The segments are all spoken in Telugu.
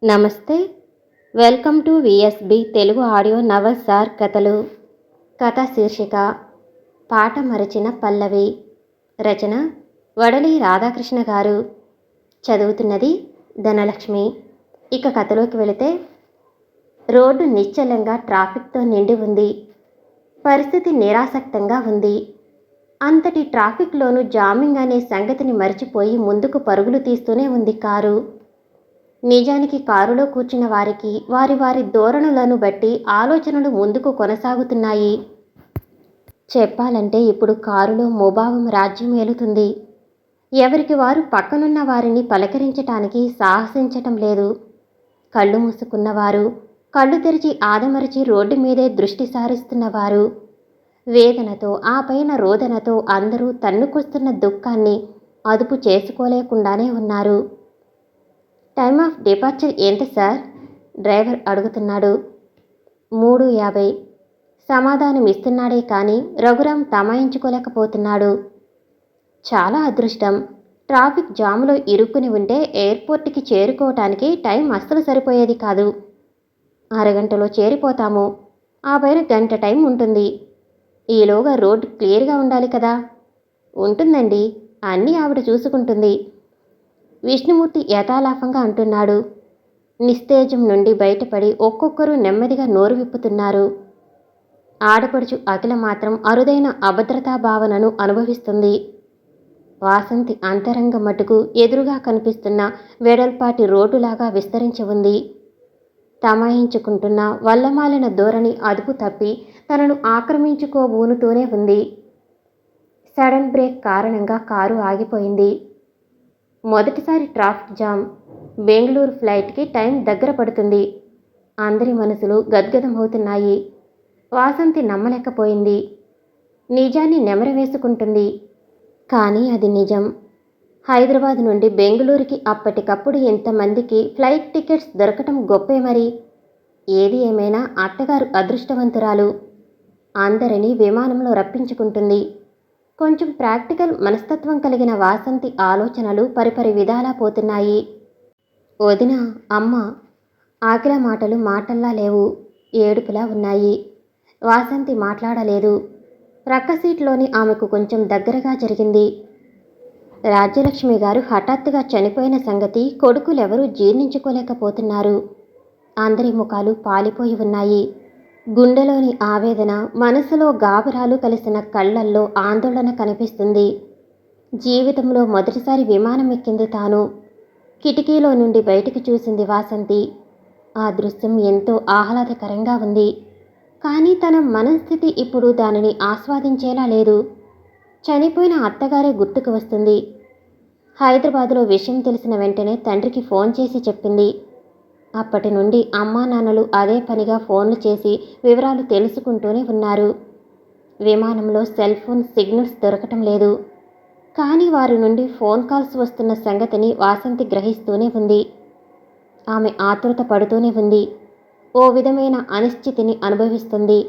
నమస్తే. Welcome to VSB Telugu audio నవల్సార్ కథలు. కథ శీర్షిక పాట మరచిన పల్లవి. రచన వడలి రాధాకృష్ణ గారు. చదువుతున్నది ధనలక్ష్మి. ఇక కథలోకి వెళితే, రోడ్డు నిశ్చలంగా ట్రాఫిక్తో నిండి ఉంది. పరిస్థితి నిరాసక్తంగా ఉంది. అంతటి ట్రాఫిక్లోనూ జామింగ్ అనే సంగతిని మరిచిపోయి ముందుకు పరుగులు తీస్తూనే ఉంది కారు. నిజానికి కారులో కూర్చున్న వారికి వారి వారి ధోరణులను బట్టి ఆలోచనలు ముందుకు కొనసాగుతున్నాయి. చెప్పాలంటే ఇప్పుడు కారులో ముభావం రాజ్యం ఏలుతుంది. ఎవరికి వారు పక్కనున్న వారిని పలకరించటానికి సాహసించటం లేదు. కళ్ళు మూసుకున్నవారు, కళ్ళు తెరిచి ఆదమరిచి రోడ్డు మీదే దృష్టి సారిస్తున్నవారు, వేదనతో ఆ పైన రోదనతో అందరూ తన్నుకొస్తున్న దుఃఖాన్ని అదుపు చేసుకోలేకుండానే ఉన్నారు. టైమ్ ఆఫ్ డిపార్చర్ ఎంత సార్? డ్రైవర్ అడుగుతున్నాడు. 3:50 సమాధానం ఇస్తున్నాడే కానీ రఘురాం తమాయించుకోలేకపోతున్నాడు. చాలా అదృష్టం. ట్రాఫిక్ జాములో ఇరుక్కుని ఉంటే ఎయిర్పోర్ట్కి చేరుకోవటానికి టైం అస్సలు సరిపోయేది కాదు. అరగంటలో చేరిపోతాము. ఆ పైన గంట టైం ఉంటుంది. ఈలోగా రోడ్డు క్లియర్గా ఉండాలి కదా. ఉంటుందండి, అన్నీ ఆవిడ చూసుకుంటుంది, విష్ణుమూర్తి యథాలాపంగా అంటున్నాడు. నిస్తేజం నుండి బయటపడి ఒక్కొక్కరు నెమ్మదిగా నోరు విప్పుతున్నారు. ఆడపడుచు అఖిల మాత్రం అరుదైన అభద్రతా భావనను అనుభవిస్తుంది. వాసంతి అంతరంగ మటుకు ఎదురుగా కనిపిస్తున్న వెడల్పాటి రోడ్డులాగా విస్తరించి ఉంది. తమాయించుకుంటున్న వల్లమాలిన ధోరణి అదుపు తప్పి తనను ఆక్రమించుకోబూనుతూనే ఉంది. సడన్ బ్రేక్ కారణంగా కారు ఆగిపోయింది. మొదటిసారి ట్రాఫిక్ జామ్. బెంగళూరు ఫ్లైట్కి టైం దగ్గర పడుతుంది. అందరి మనసులు గద్గదమవుతున్నాయి. వాసంతి నమ్మలేకపోయింది. నిజాన్ని నెమరవేసుకుంటుంది. కానీ అది నిజం. హైదరాబాద్ నుండి బెంగళూరుకి అప్పటికప్పుడు ఇంతమందికి ఫ్లైట్ టికెట్స్ దొరకటం గొప్పే మరి. ఏది ఏమైనా అత్తగారు అదృష్టవంతురాలు. అందరినీ విమానంలో రప్పించుకుంటుంది. కొంచెం ప్రాక్టికల్ మనస్తత్వం కలిగిన వాసంతి ఆలోచనలు పరిపరి విధాలా పోతున్నాయి. వదిన, అమ్మ. అఖిల మాటలు మాటల్లా లేవు, ఏడుపులా ఉన్నాయి. వాసంతి మాట్లాడలేదు. ప్రక్క సీట్లోని ఆమెకు కొంచెం దగ్గరగా జరిగింది. రాజ్యలక్ష్మి గారు హఠాత్తుగా చనిపోయిన సంగతి కొడుకులెవరూ జీర్ణించుకోలేకపోతున్నారు. అందరి ముఖాలు పాలిపోయి ఉన్నాయి. గుండెలోని ఆవేదన, మనసులో గాబరాలు కలిసిన కళ్ళల్లో ఆందోళన కనిపిస్తుంది. జీవితంలో మొదటిసారి విమానం ఎక్కింది తాను. కిటికీలో నుండి బయటికి చూసింది వాసంతి. ఆ దృశ్యం ఎంతో ఆహ్లాదకరంగా ఉంది. కానీ తన మనస్థితి ఇప్పుడు దానిని ఆస్వాదించేలా లేదు. చనిపోయిన అత్తగారే గుర్తుకు వస్తుంది. హైదరాబాదులో విషయం తెలిసిన వెంటనే తండ్రికి ఫోన్ చేసి చెప్పింది. అప్పటి నుండి అమ్మా నాన్నలు అదే పనిగా ఫోన్లు చేసి వివరాలు తెలుసుకుంటూనే ఉన్నారు. విమానంలో సెల్ ఫోన్ సిగ్నల్స్ దొరకటం లేదు. కానీ వారి నుండి ఫోన్ కాల్స్ వస్తున్న సంగతిని వాసంతి గ్రహిస్తూనే ఉంది. ఆమె ఆతృత పడుతూనే ఉంది. ఓ విధమైన అనిశ్చితిని అనుభవిస్తుంది.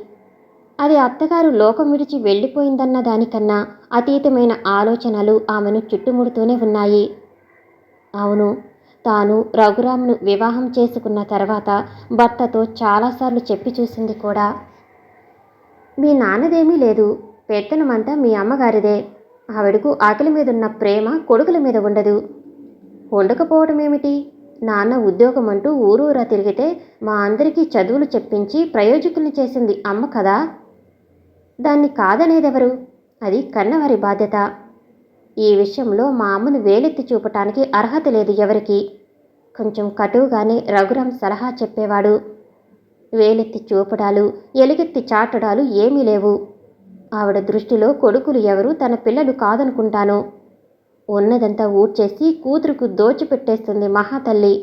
అది అత్తగారు లోకం విడిచి వెళ్ళిపోయిందన్న దానికన్నా అతీతమైన ఆలోచనలు ఆమెను చుట్టుముడుతూనే ఉన్నాయి. అవును, తాను రఘురాంను వివాహం చేసుకున్న తర్వాత భర్తతో చాలాసార్లు చెప్పి చూసింది కూడా. మీ నాన్నదేమీ లేదు, పెత్తనమంతా మీ అమ్మగారిదే. ఆవిడకు అఖిల మీదున్న ప్రేమ కొడుకుల మీద ఉండదు. ఉండకపోవటమేమిటి? నాన్న ఉద్యోగం అంటూ ఊరూరా తిరిగితే మా అందరికీ చదువులు చెప్పించి ప్రయోజకుల్ని చేసింది అమ్మ కదా. దాన్ని కాదనేదెవరు? అది కన్నవారి బాధ్యత. ఈ విషయంలో మా అమ్మను వేలెత్తి చూపటానికి అర్హత లేదు ఎవరికి. కొంచెం కటువుగానే రఘురాం సలహా చెప్పేవాడు. వేలెత్తి చూపడాలు, ఎలుగెత్తి చాటడాలు ఏమీ లేవు. ఆవిడ దృష్టిలో కొడుకులు ఎవరు తన పిల్లలు కాదనుకుంటాను. ఉన్నదంతా ఊడ్చేసి కూతురుకు దోచిపెట్టేస్తుంది మహాతల్లి.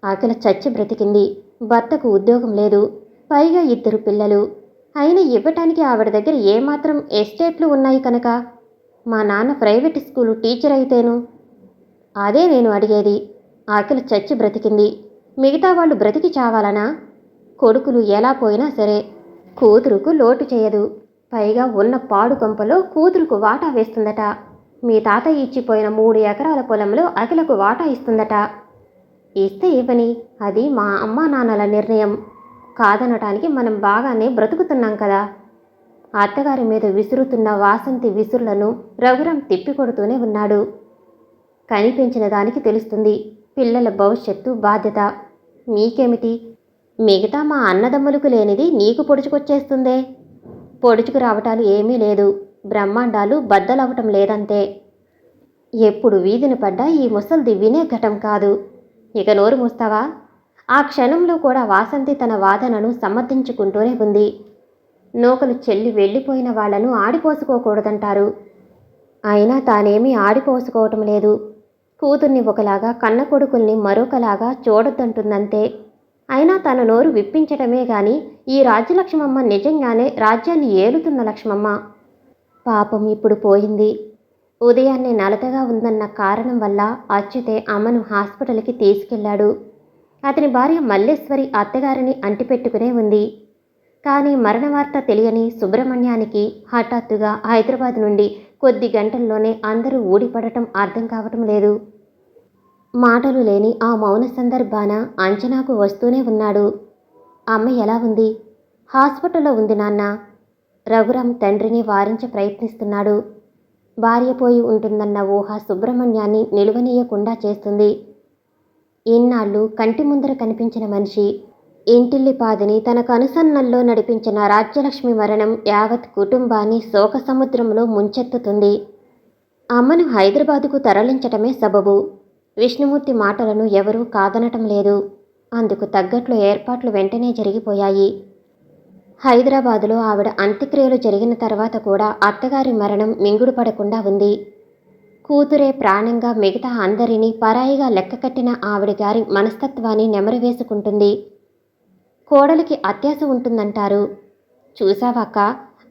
అఖిల చచ్చి బ్రతికింది. భర్తకు ఉద్యోగం లేదు, పైగా 2 పిల్లలు. అయినా ఇవ్వటానికి ఆవిడ దగ్గర ఏమాత్రం ఎస్టేట్లు ఉన్నాయి కనుక. మా నాన్న ప్రైవేట్ స్కూలు టీచర్ అయితేను. అదే నేను అడిగేది. అఖిల చచ్చి బ్రతికింది, మిగతా వాళ్ళు బ్రతికి చావాలనా? కొడుకులు ఎలా పోయినా సరే కూతురుకు లోటు చేయదు. పైగా ఉన్న పాడు కొంపలో కూతురుకు వాటా వేస్తుందట. మీ తాతయ్య ఇచ్చిపోయిన 3 ఎకరాల పొలంలో అఖిలకు వాటా ఇస్తుందట. ఇస్తే ఇవ్వని, అది మా అమ్మా నాన్నల నిర్ణయం. కాదనటానికి మనం బాగానే బ్రతుకుతున్నాం కదా. అత్తగారి మీద విసురుతున్న వాసంతి విసురులను రఘురాం తిప్పికొడుతూనే ఉన్నాడు. కనిపించిన దానికి తెలుస్తుంది పిల్లల భవిష్యత్తు బాధ్యత. మీకేమిటి, మిగతా మా అన్నదమ్ములకు లేనిది నీకు పొడుచుకొచ్చేస్తుందే. పొడుచుకు రావటాలు ఏమీ లేదు, బ్రహ్మాండాలు బద్దలవటం లేదంతే. ఎప్పుడు వీధిన పడ్డా ఈ ముసల్ది వినే ఘటం కాదు. ఇక నోరు మూస్తావా? ఆ క్షణంలో కూడా వాసంతి తన వాదనను సమర్థించుకుంటూనే ఉంది. నూకలు చెల్లి వెళ్ళిపోయిన వాళ్లను ఆడిపోసుకోకూడదంటారు. అయినా తానేమీ ఆడిపోసుకోవటం లేదు. కూతుర్ని ఒకలాగా, కన్న కొడుకుల్ని మరొకలాగా చూడొద్దంటుందంతే. అయినా తన నోరు విప్పించటమే గాని ఈ రాజ్యలక్ష్మమ్మ నిజంగానే రాజ్యాన్ని ఏలుతున్న లక్ష్మమ్మ. పాపం ఇప్పుడు పోయింది. ఉదయాన్నే నలతగా ఉందన్న కారణం వల్ల అచ్యుతే అమ్మను హాస్పిటల్కి తీసుకెళ్లాడు. అతని భార్య మల్లేశ్వరి అత్తగారిని అంటిపెట్టుకునే ఉంది. కానీ మరణ వార్త తెలియని సుబ్రహ్మణ్యానికి హఠాత్తుగా హైదరాబాద్ నుండి కొద్ది గంటల్లోనే అందరూ ఊడిపడటం అర్థం కావటం లేదు. మాటలు లేని ఆ మౌన సందర్భాన అంచనాకు వస్తూనే ఉన్నాడు. అమ్మ ఎలా ఉంది? హాస్పిటల్లో ఉంది నాన్న. రఘురాం తండ్రిని వారించ ప్రయత్నిస్తున్నాడు. భార్య పోయి ఉంటుందన్న ఊహ సుబ్రహ్మణ్యాన్ని నిలువనీయకుండా చేస్తుంది. ఇన్నాళ్ళు కంటి ముందర కనిపించిన మనిషి, ఇంటిల్లిపాదిని తన కనుసన్నల్లో నడిపించిన రాజ్యలక్ష్మి మరణం యావత్ కుటుంబాన్ని శోక సముద్రంలో ముంచెత్తుతుంది. అమ్మను హైదరాబాదుకు తరలించటమే సబబు. విష్ణుమూర్తి మాటలను ఎవరూ కాదనటం లేదు. అందుకు తగ్గట్లు ఏర్పాట్లు వెంటనే జరిగిపోయాయి. హైదరాబాదులో ఆవిడ అంత్యక్రియలు జరిగిన తర్వాత కూడా అత్తగారి మరణం మింగుడు పడకుండా ఉంది. కూతురే ప్రాణంగా మిగతా అందరినీ పరాయిగా లెక్కకట్టిన ఆవిడ గారి మనస్తత్వాన్ని నెమరవేసుకుంటుంది. కోడలికి అత్యాశ ఉంటుందంటారు. చూసావాక,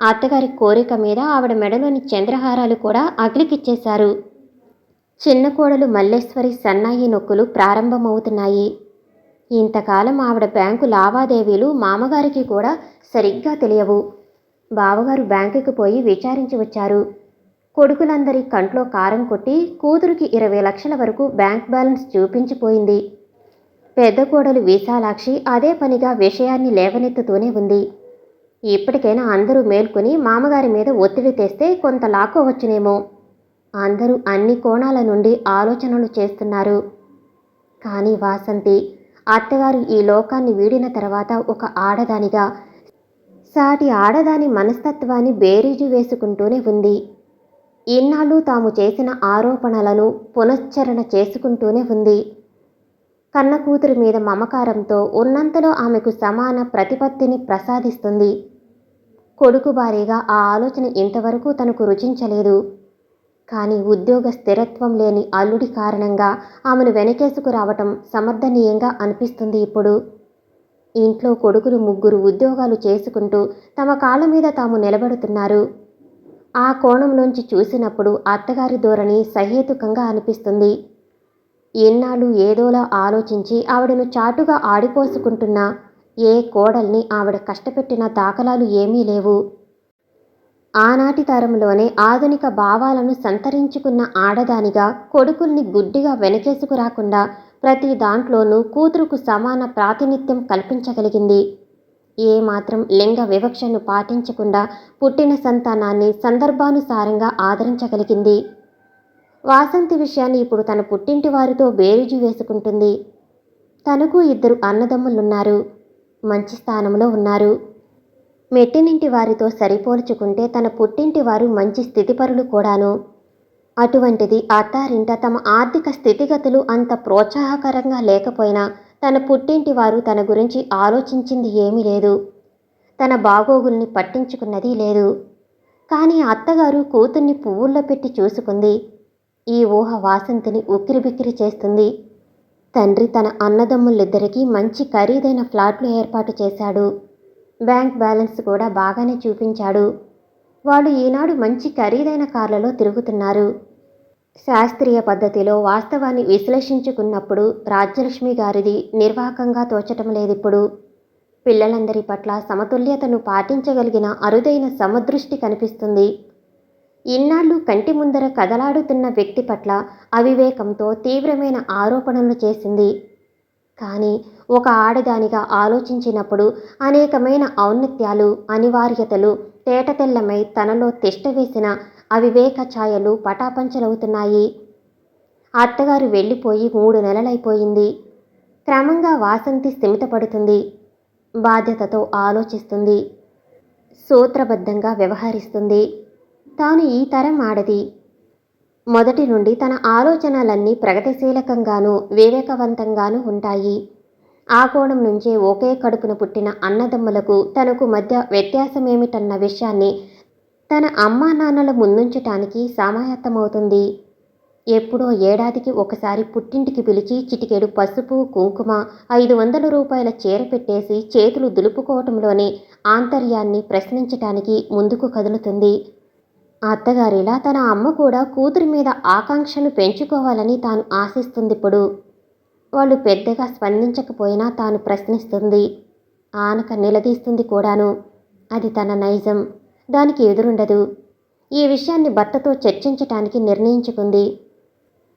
అత్తగారి కోరిక మీద ఆవిడ మెడలోని చంద్రహారాలు కూడా అగ్లికిచ్చేశారు. చిన్న కోడలు మల్లేశ్వరి సన్నాయి నొక్కులు ప్రారంభమవుతున్నాయి. ఇంతకాలం ఆవిడ బ్యాంకు లావాదేవీలు మామగారికి కూడా సరిగ్గా తెలియవు. బావగారు బ్యాంకుకి పోయి విచారించి వచ్చారు. కొడుకులందరి కంట్లో కారం కొట్టి కూతురికి 20 లక్షల వరకు బ్యాంక్ బ్యాలెన్స్ చూపించిపోయింది. పెద్ద కోడలు విశాలాక్షి అదే పనిగా విషయాన్ని లేవనెత్తుతూనే ఉంది. ఇప్పటికైనా అందరూ మేల్కొని మామగారి మీద ఒత్తిడి తెస్తే కొంత లాక్కోవచ్చునేమో. అందరూ అన్ని కోణాల నుండి ఆలోచనలు చేస్తున్నారు. కానీ వాసంతి, అత్తగారు ఈ లోకాన్ని వీడిన తర్వాత ఒక ఆడదానిగా సాటి ఆడదాని మనస్తత్వాన్ని బేరీజు వేసుకుంటూనే ఉంది. ఇన్నాళ్ళు తాము చేసిన ఆరోపణలను పునశ్చరణ చేసుకుంటూనే ఉంది. కన్న కూతురి మీద మమకారంతో ఉన్నంతలో ఆమెకు సమాన ప్రతిపత్తిని ప్రసాదిస్తుంది. కొడుకు భారీగా ఆ ఆలోచన ఇంతవరకు తనకు రుచించలేదు. కానీ ఉద్యోగ స్థిరత్వం లేని అల్లుడి కారణంగా ఆమెను వెనకేసుకు రావటం సమర్థనీయంగా అనిపిస్తుంది ఇప్పుడు. ఇంట్లో కొడుకులు 3 ఉద్యోగాలు చేసుకుంటూ తమ కాళ్ళ మీద తాము నిలబడుతున్నారు. ఆ కోణంలోంచి చూసినప్పుడు అత్తగారి ధోరణి సహేతుకంగా అనిపిస్తుంది. ఎన్నాళ్ళు ఏదోలా ఆలోచించి ఆవిడను చాటుగా ఆడిపోసుకుంటున్న ఏ కోడల్ని ఆవిడ కష్టపెట్టిన దాఖలాలు ఏమీ లేవు. ఆనాటి తరంలోనే ఆధునిక భావాలను సంతరించుకున్న ఆడదానిగా కొడుకుల్ని గుడ్డిగా వెనకేసుకురాకుండా ప్రతి దాంట్లోనూ కూతురుకు సమాన ప్రాతినిధ్యం కల్పించగలిగింది. ఏమాత్రం లింగ వివక్షను పాటించకుండా పుట్టిన సంతానాన్ని సందర్భానుసారంగా ఆదరించగలిగింది. వాసంతి విషయాన్ని ఇప్పుడు తన పుట్టింటి వారితో బేరీజు వేసుకుంటుంది. తనకు 2 అన్నదమ్ములున్నారు. మంచి స్థానంలో ఉన్నారు. మెట్టినింటి వారితో సరిపోల్చుకుంటే తన పుట్టింటి వారు మంచి స్థితిపరులు కూడాను. అటువంటిది అత్తారింట తమ ఆర్థిక స్థితిగతులు అంత ప్రోత్సాహకరంగా లేకపోయినా తన పుట్టింటి వారు తన గురించి ఆలోచించింది ఏమీ లేదు. తన బాగోగుల్ని పట్టించుకున్నది లేదు. కానీ అత్తగారు కూతుర్ని పువ్వుల్లో పెట్టి చూసుకుంది. ఈ ఊహ వాసంతిని ఉక్కిరిబిక్కిరి చేస్తుంది. తండ్రి తన అన్నదమ్ములిద్దరికీ మంచి ఖరీదైన ఫ్లాట్లు ఏర్పాటు చేశాడు. బ్యాంక్ బ్యాలెన్స్ కూడా బాగానే చూపించాడు. వాళ్ళు ఈనాడు మంచి ఖరీదైన కార్లలో తిరుగుతున్నారు. శాస్త్రీయ పద్ధతిలో వాస్తవాన్ని విశ్లేషించుకున్నప్పుడు రాజ్యలక్ష్మి గారిది నిర్వాకంగా తోచటం లేదిప్పుడు. పిల్లలందరి పట్ల సమతుల్యతను పాటించగలిగిన అరుదైన సమదృష్టి కనిపిస్తుంది. ఇన్నాళ్ళు కంటి ముందర కదలాడుతున్న వ్యక్తి పట్ల అవివేకంతో తీవ్రమైన ఆరోపణలు చేసింది. కానీ ఒక ఆడదానిగా ఆలోచించినప్పుడు అనేకమైన ఔన్నత్యాలు, అనివార్యతలు తేటతెల్లమై తనలో తిష్టవేసిన అవివేక ఛాయలు పటాపంచలవుతున్నాయి. అత్తగారు వెళ్ళిపోయి 3 నెలలైపోయింది. క్రమంగా వాసంతి స్థిమితపడుతుంది. బాధ్యతతో ఆలోచిస్తుంది. సూత్రబద్ధంగా వ్యవహరిస్తుంది. తాను ఈ తరం ఆడది. మొదటి నుండి తన ఆలోచనలన్నీ ప్రగతిశీలకంగానూ వివేకవంతంగానూ ఉంటాయి. ఆ కోణం నుంచే ఒకే కడుపున పుట్టిన అన్నదమ్ములకు తనకు మధ్య వ్యత్యాసమేమిటన్న విషయాన్ని తన అమ్మానాన్నల ముందుంచటానికి సమాయత్తమవుతుంది. ఎప్పుడో ఏడాదికి ఒకసారి పుట్టింటికి పిలిచి చిటికెడు పసుపు, కుంకుమ, 500 రూపాయల చీర పెట్టేసి చేతులు దులుపుకోవటంలోని ఆంతర్యాన్ని ప్రశ్నించటానికి ముందుకు కదులుతుంది. అత్తగారిలా తన అమ్మ కూడా కూతురి మీద ఆకాంక్షలు పెంచుకోవాలని తాను ఆశిస్తుందిప్పుడు. వాళ్ళు పెద్దగా స్పందించకపోయినా తాను ప్రశ్నిస్తుంది. ఆనక నిలదీస్తుంది కూడాను. అది తన నైజం. దానికి ఎదురుండదు. ఈ విషయాన్ని భర్తతో చర్చించటానికి నిర్ణయించుకుంది.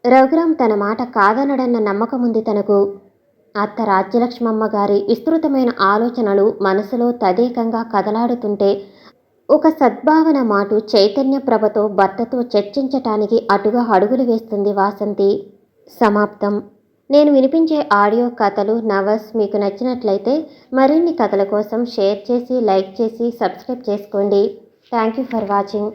రఘురాం తన మాట కాదనడన్న నమ్మకముంది తనకు. అత్త రాజ్యలక్ష్మమ్మ గారి విస్తృతమైన ఆలోచనలు మనసులో తదేకంగా కదలాడుతుంటే ఒక సద్భావన మాటు చైతన్య ప్రభతో భర్తతో చర్చించటానికి అటుగా అడుగులు వేస్తుంది వాసంతి. సమాప్తం. నేను వినిపించే ఆడియో కథలు, నవల్స్ మీకు నచ్చినట్లయితే మరిన్ని కథల కోసం షేర్ చేసి, లైక్ చేసి, సబ్స్క్రైబ్ చేసుకోండి. Thank you for watching.